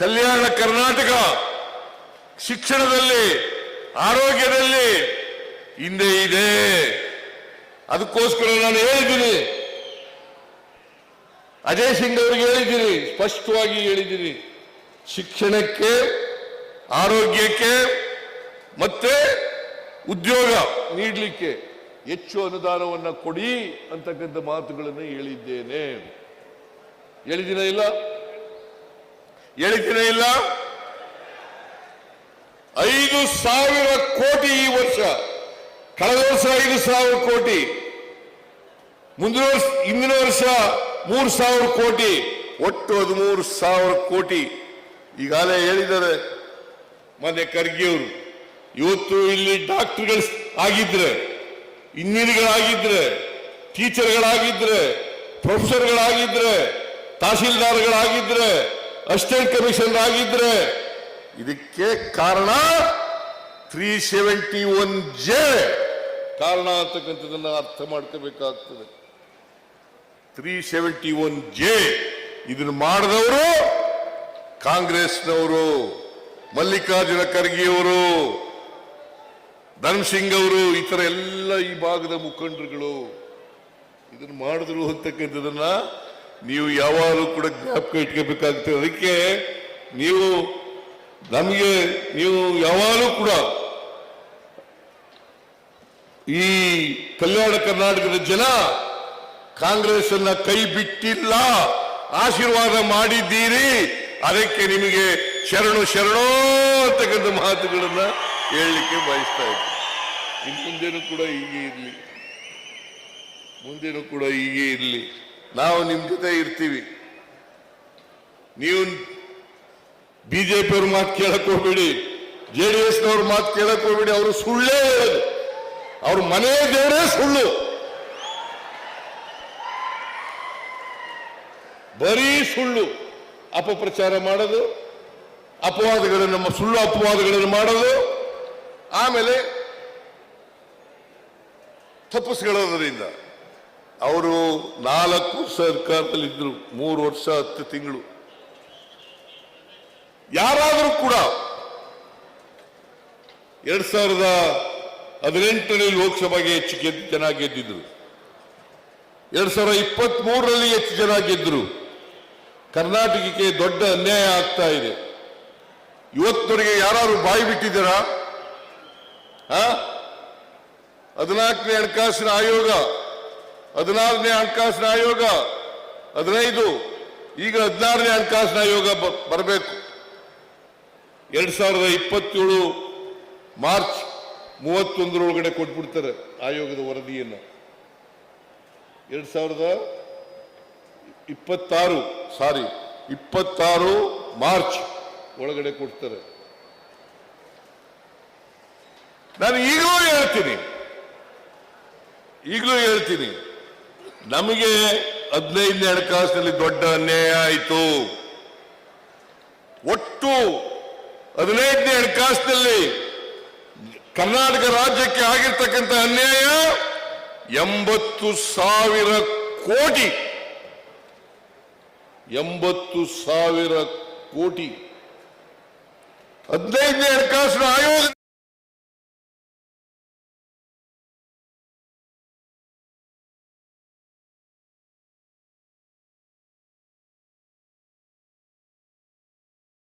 ಕಲ್ಯಾಣ ಕರ್ನಾಟಕ ಶಿಕ್ಷಣದಲ್ಲಿ ಆರೋಗ್ಯದಲ್ಲಿ ಹಿಂದೆ ಇದೆ. ಅದಕ್ಕೋಸ್ಕರ ನಾನು ಹೇಳಿದ್ದೀನಿ, ಅಜಯ್ ಸಿಂಗ್ ಅವರಿಗೆ ಹೇಳಿದ್ದೀನಿ, ಸ್ಪಷ್ಟವಾಗಿ ಹೇಳಿದ್ದೀನಿ, ಶಿಕ್ಷಣಕ್ಕೆ, ಆರೋಗ್ಯಕ್ಕೆ ಮತ್ತೆ ಉದ್ಯೋಗ ನೀಡಲಿಕ್ಕೆ ಹೆಚ್ಚು ಅನುದಾನವನ್ನು ಕೊಡಿ ಅಂತಕ್ಕಂಥ ಮಾತುಗಳನ್ನು ಹೇಳಿದ್ದೇನೆ. ಹೇಳಿದ್ದೀನ ಇಲ್ಲ? ಹೇಳಿದ್ದೀನ ಇಲ್ಲ? 5,000 ಕೋಟಿ ಈ ವರ್ಷ, ಕಳೆದ ವರ್ಷ 5,000 ಕೋಟಿ, ಹಿಂದಿನ ವರ್ಷ 3,000 ಕೋಟಿ, ಒಟ್ಟು 13,000 ಕೋಟಿ ಈಗಾಗಲೇ ಹೇಳಿದ್ದಾರೆ ಮೊನ್ನೆ ಖರ್ಗೆ ಅವರು. ಇವತ್ತು ಇಲ್ಲಿ ಡಾಕ್ಟರ್ಗಳು ಆಗಿದ್ರೆ, ಇಂಜಿನಿಯರ್ಗಳಾಗಿದ್ರೆ, ಟೀಚರ್ಗಳಾಗಿದ್ರೆ, ಪ್ರೊಫೆಸರ್ಗಳಾಗಿದ್ರೆ, ತಹಶೀಲ್ದಾರ್ಗಳಾಗಿದ್ರೆ, ಅಸಿಸ್ಟೆಂಟ್ ಕಮಿಷನರ್ ಆಗಿದ್ರೆ, ಇದಕ್ಕೆ ಕಾರಣ 371J ಕಾರಣ ಅಂತಕ್ಕಂಥದನ್ನ ಅರ್ಥ ಮಾಡ್ಕೋಬೇಕಾಗ್ತದೆ. 371J ಇದನ್ನು ಮಾಡಿದವರು ಕಾಂಗ್ರೆಸ್ನವರು, ಮಲ್ಲಿಕಾರ್ಜುನ ಖರ್ಗೆಯವರು, ಧರ್ಮಸಿಂಗ್ ಅವರು, ಈ ತರ ಎಲ್ಲ ಈ ಭಾಗದ ಮುಖಂಡರುಗಳು ಇದನ್ನು ಮಾಡಿದ್ರು ಅಂತಕ್ಕಂಥದನ್ನ ನೀವು ಯಾವಾಗಲೂ ಕೂಡ ಜ್ಞಾಪಕ ಇಟ್ಕೋಬೇಕಾಗ್ತದೆ. ಅದಕ್ಕೆ ನೀವು ಯಾವಾಗಲೂ ಕೂಡ ಈ ಕಲ್ಯಾಣ ಕರ್ನಾಟಕದ ಜನ ಕಾಂಗ್ರೆಸ್ ಅನ್ನ ಕೈ ಬಿಟ್ಟಿಲ್ಲ, ಆಶೀರ್ವಾದ ಮಾಡಿದ್ದೀರಿ. ಅದಕ್ಕೆ ನಿಮಗೆ ಶರಣು ಶರಣೋ ಅಂತಕ್ಕಂಥ ಮಾತುಗಳನ್ನ ಹೇಳಲಿಕ್ಕೆ ಬಯಸ್ತಾ ಇದ್ದೀನಿ. ಇನ್ನು ಮುಂದೇನು ಕೂಡ ಹೀಗೆ ಇರಲಿ, ಮುಂದೇನು ಕೂಡ ಹೀಗೆ ಇರಲಿ. ನಾವು ನಿಮ್ಮ ಜೊತೆ ಇರ್ತೀವಿ. ನೀವು ಬಿಜೆಪಿ ಅವ್ರ ಮಾತು ಕೇಳಕ್ ಹೋಗ್ಬೇಡಿ, JDS-ನವ್ರ ಮಾತು ಕೇಳಕ್ ಹೋಗ್ಬೇಡಿ. ಅವರು ಸುಳ್ಳೇ ಹೇಳೋದು, ಅವ್ರ ಮನೆ ದೇವರೇ ಸುಳ್ಳು, ಬರೀ ಸುಳ್ಳು ಅಪಪ್ರಚಾರ ಮಾಡೋದು, ಅಪವಾದಗಳನ್ನು, ಸುಳ್ಳು ಅಪವಾದಗಳನ್ನು ಮಾಡೋದು, ಆಮೇಲೆ ತಪ್ಪಿಸ್ಕೊಳ್ಳೋದ್ರಿಂದ. ಅವರು 4 ವರ್ಷ ಸರ್ಕಾರದಲ್ಲಿದ್ದರು, 3 ವರ್ಷ 10 ತಿಂಗಳು. ಯಾರಾದರೂ ಕೂಡ 2018ರಲ್ಲಿ ಲೋಕಸಭೆಗೆ ಹೆಚ್ಚು ಜನ ಗೆದ್ದಿದ್ರು, 2023ರಲ್ಲಿ ಹೆಚ್ಚು ಜನ ಗೆದ್ದರು. ಕರ್ನಾಟಕಕ್ಕೆ ದೊಡ್ಡ ಅನ್ಯಾಯ ಆಗ್ತಾ ಇದೆ. ಇವತ್ತವರೆಗೆ ಯಾರು ಬಾಯಿ ಬಿಟ್ಟಿದ್ದೀರಾ? 14ನೇ ಹಣಕಾಸಿನ ಆಯೋಗ, 14ನೇ ಹಣಕಾಸಿನ ಆಯೋಗ, 15, ಈಗ 16ನೇ ಹಣಕಾಸಿನ ಆಯೋಗ ಬರಬೇಕು. 2027 ಮಾರ್ಚ್ 31 ಕೊಟ್ಬಿಡ್ತಾರೆ ಆಯೋಗದ ವರದಿಯನ್ನು. 2026 ಮಾರ್ಚ್ ಒಳಗಡೆ ಕೊಡ್ತಾರೆ. ನಾನು ಈಗಲೂ ಹೇಳ್ತೀನಿ, ನಮಗೆ 15ನೇ ಹಣಕಾಸಿನಲ್ಲಿ ದೊಡ್ಡ ಅನ್ಯಾಯ ಆಯಿತು. ಒಟ್ಟು 15ನೇ ಹಣಕಾಸಿನಲ್ಲಿ ಕರ್ನಾಟಕ ರಾಜ್ಯಕ್ಕೆ ಆಗಿರ್ತಕ್ಕಂಥ ಅನ್ಯಾಯ 80,000 ಕೋಟಿ. 80,000 ಕೋಟಿ 15ನೇ ಹಣಕಾಸಿನ ಆಯೋಗ